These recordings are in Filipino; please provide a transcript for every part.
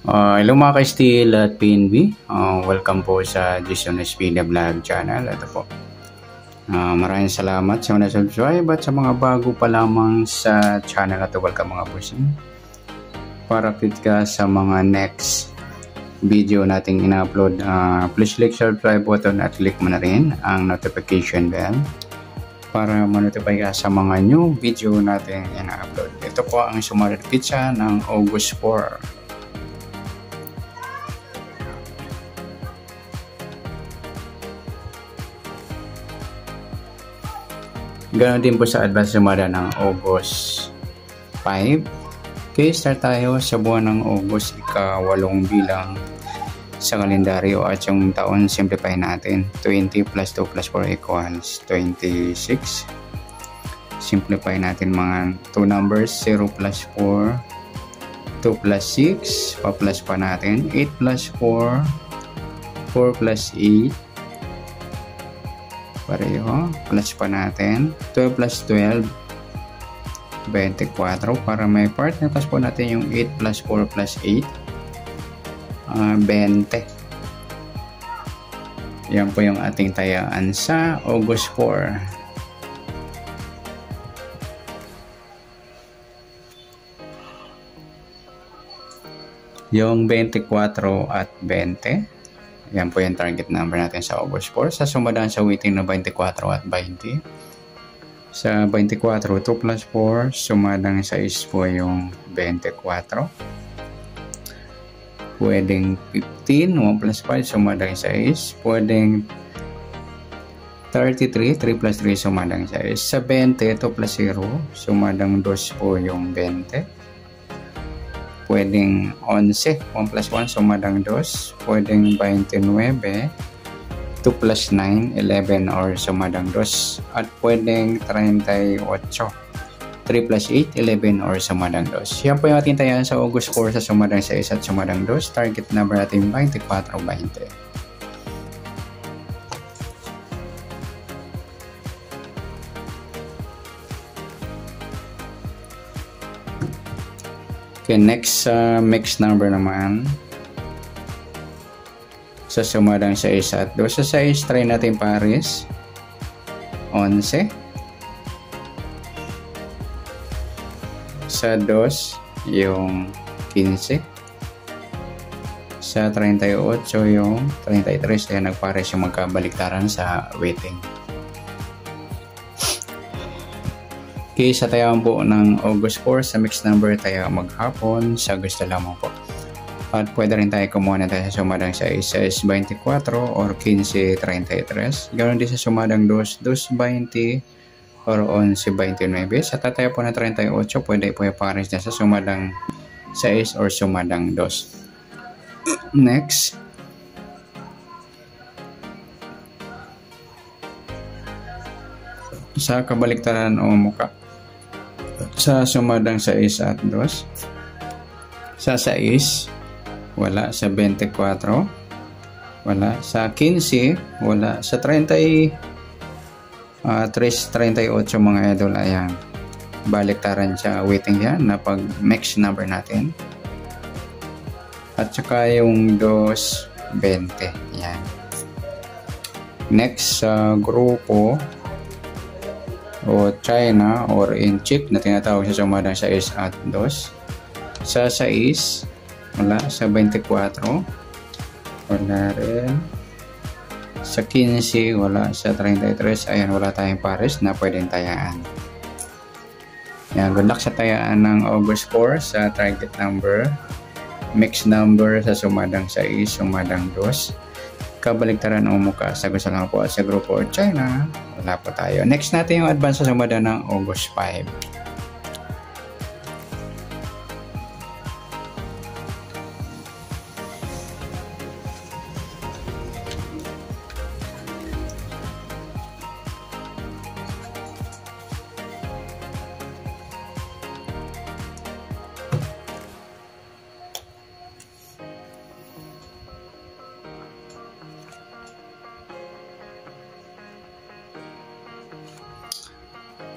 Hello mga ka-Steel at PNB. Welcome po sa Jason Espina Vlog channel. Ito po. Maraming salamat sa mga subscribe at sa mga bago pa lamang sa channel na ito. Welcome mga bossing. Para fit ka sa mga next video nating ina-upload, please click subscribe button at click mo na rin ang notification bell para ma-notify ka sa mga new video nating ina-upload. Ito po ang sumalit pizza ng August 4. Ganon din po sa advance sumada ng August 5. Okay, start tayo sa buwan ng August, ika-8 bilang sa kalendaryo at yung taon simplify natin. 20 plus 2 plus 4 equals 26. Simplify natin mga 2 numbers, 0 plus 4, 2 plus 6, pa-plus pa natin, 8 plus 4, 4 plus 8, pareho, plus pa natin, 12 plus 12, 24, para may partner plus po natin yung 8 plus 4 plus 8, 20. Yan po yung ating tayaan sa August 4. Yung 24 at 20. Yan po yung target number natin sa August 4. Sa sumadaan sa waiting na 24 at 20. Sa 24, 2 plus 4, sumadang 6 po yung 24. Pwedeng 15, 1 plus 5, sumadang 6. Pwedeng 33, 3 plus 3, sumadang 6. Sa 20, 2 plus 0, sumadang 2 po yung 20. Pwedeng 11, 1 plus 1, sumadang 2. Pwedeng 29, 2 plus 9, 11 or sumadang 2. At pwedeng 38, 3 plus 8, 11 or sumadang 2. Yan po yung ating tayan sa August 4 sa sumadang 6 at sumadang 2. Target number natin 24, 20. Okay, next mix number naman. Sa sumadang 6 at 2. Sa 6, try natin pares. 11. Sa 2, yung 15. Sa 38, yung 33. Kaya nagpares yung magkabaliktaran sa waiting. Okay, sa tayaan po ng August 4, sa mixed number tayo maghapon, sa gusto lamang po. At pwede rin tayo kumuha na tayo sa sumadang 6, 24 or 15, 33. Ganoon din sa sumadang 2, 20 or 11, 29. Sa tatayo po na 38, pwede po yung pares na sa sumadang 6 or sumadang 2. Next. Sa kabaliktaran o muka. Sa sumadang 6 at 2. Sa 6, wala. Sa 24, wala. Sa 15, wala. Sa 38 mga idol, ayan. Baliktaran siya. Waiting yan na pag mix number natin. At saka yung 2, 20. Yan. Next, sa grupo o China or inchik na tinatawag sa sumadang 6 at 2. Sa 6, wala. Sa 24, wala rin. Sa 15, wala. Sa 33, ayan, wala tayong pares na pwedeng tayaan. Yan, good luck sa tayaan ng August 4 sa target number. Mix number sa sumadang 6, sumadang 2. Kabaliktaran o muka sa gusto lang po at sa grupo China, wala po tayo. Next natin yung advance sa sumada ng August 5.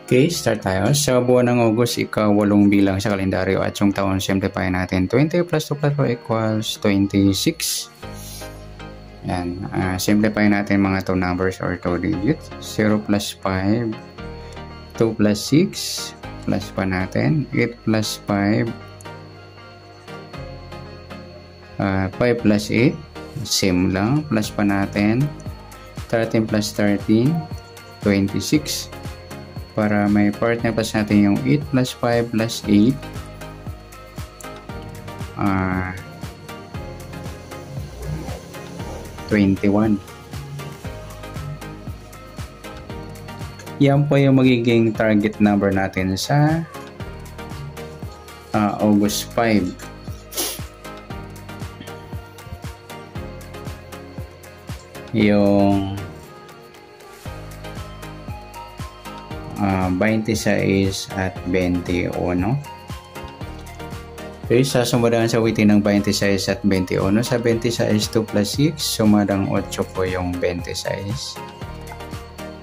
Okay, start tayo. Sa buwan ng August, ika-8 bilang sa kalendaryo at yung taon, simplify natin. 20 plus 2 plus 2 equals 26. Yan. Simplify natin mga 2 numbers or 2 digits. 0 plus 5, 2 plus 6, plus pa natin. 8 plus 5, 5 plus 8, same lang. Plus pa natin. 13 plus 13, 26. Para may partner plus natin yung 8 plus 5 plus 8. 21. Yan po yung magiging target number natin sa August 5. Yung 26 at 21. Okay, sasumadaan sa witin ng 26 at 21. Sa 26, 2 plus 6, sumadang 8 po yung 26.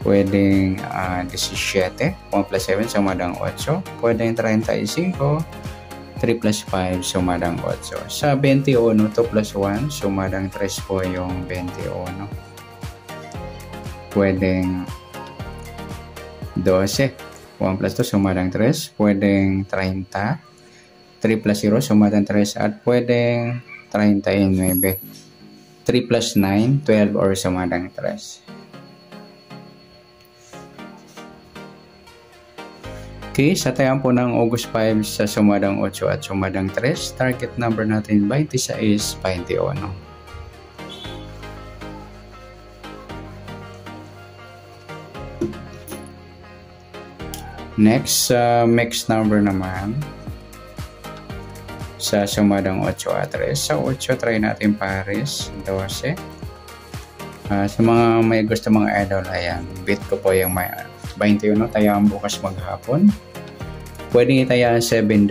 Pwedeng 17, 1 plus 7, sumadang 8. Pwedeng 35, 3 plus 5, sumadang 8. Sa 21, 2 plus 1, sumadang 3 po yung 21. Pwedeng 12, 1 plus 2, sumadang 3. Pwedeng 30, 3 plus 0, sumadang 3. At pwedeng 39, 3 plus 9, 12 or sumadang 3. Okay, sa tayan po ng August 5 sa sumadang 8 at sumadang 3, target number natin 26, 21. Next, mixed number naman sa sumadang 8 at 3. Sa 8, try natin pares, 12. Sa mga may gusto mga idol, ayan, bit ko po yung may 21, tayaan bukas maghapon. Pwedeng itayaan 7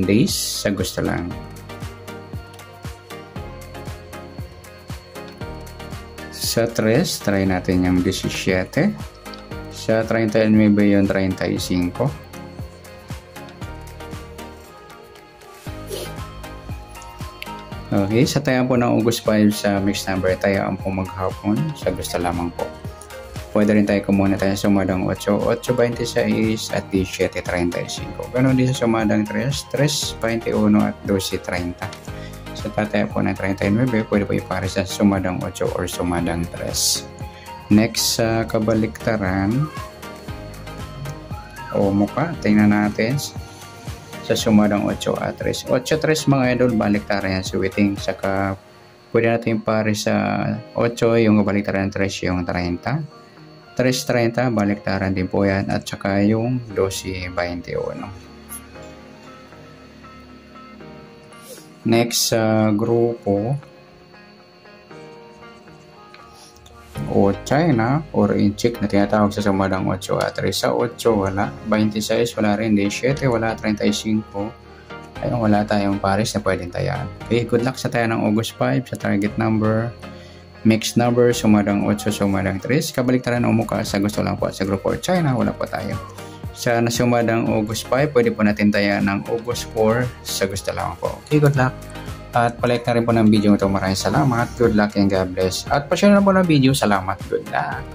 days sa gusto lang. Sa 3, try natin yung 17. Sa 39 yung 35. Okay, sa tayaan po ng August 5 sa mixed number, tayaan po maghapon sa gusto lamang po. Pwede rin tayo kumuna tayo sa sumadang 8, 8.26 at 17.35. Ganon din sa sumadang 3, 3.21 at 12.30. Sa tataya po ng 39, pwede po ipare sa sumadang 8 or sumadang 3. Next, sa kabaliktaran o mukha, tingnan natin sa sumadang 8 at 3. 8-3 mga idol, baliktaran yan, suwiting. Saka pwede natin ipare sa 8, yung kabaliktaran 3, yung 30. 3.30, baliktaran din po yan. At saka yung 12.21. Next, sa grupo o China or inchik na tinatawag sa sumadang 8 at 3. Sa 8, wala. 26, wala rin. 17, wala. 35. Ayun, wala tayong pares na pwedeng tayaan. Okay, good luck sa tayo ng August 5 sa target number. Mixed number, sumadang 8, sumadang 3. Kabaliktaran o mukha sa gusto lang po at sa group or China, wala po tayo. Sa nasumadang August 5, pwede po natin tayo ng August 4 sa gusto lang po. Okay, good luck. At palike na rin po ng video ito. Maraming salamat. Good luck and God bless. At pa-share na po ng video. Salamat. Good luck.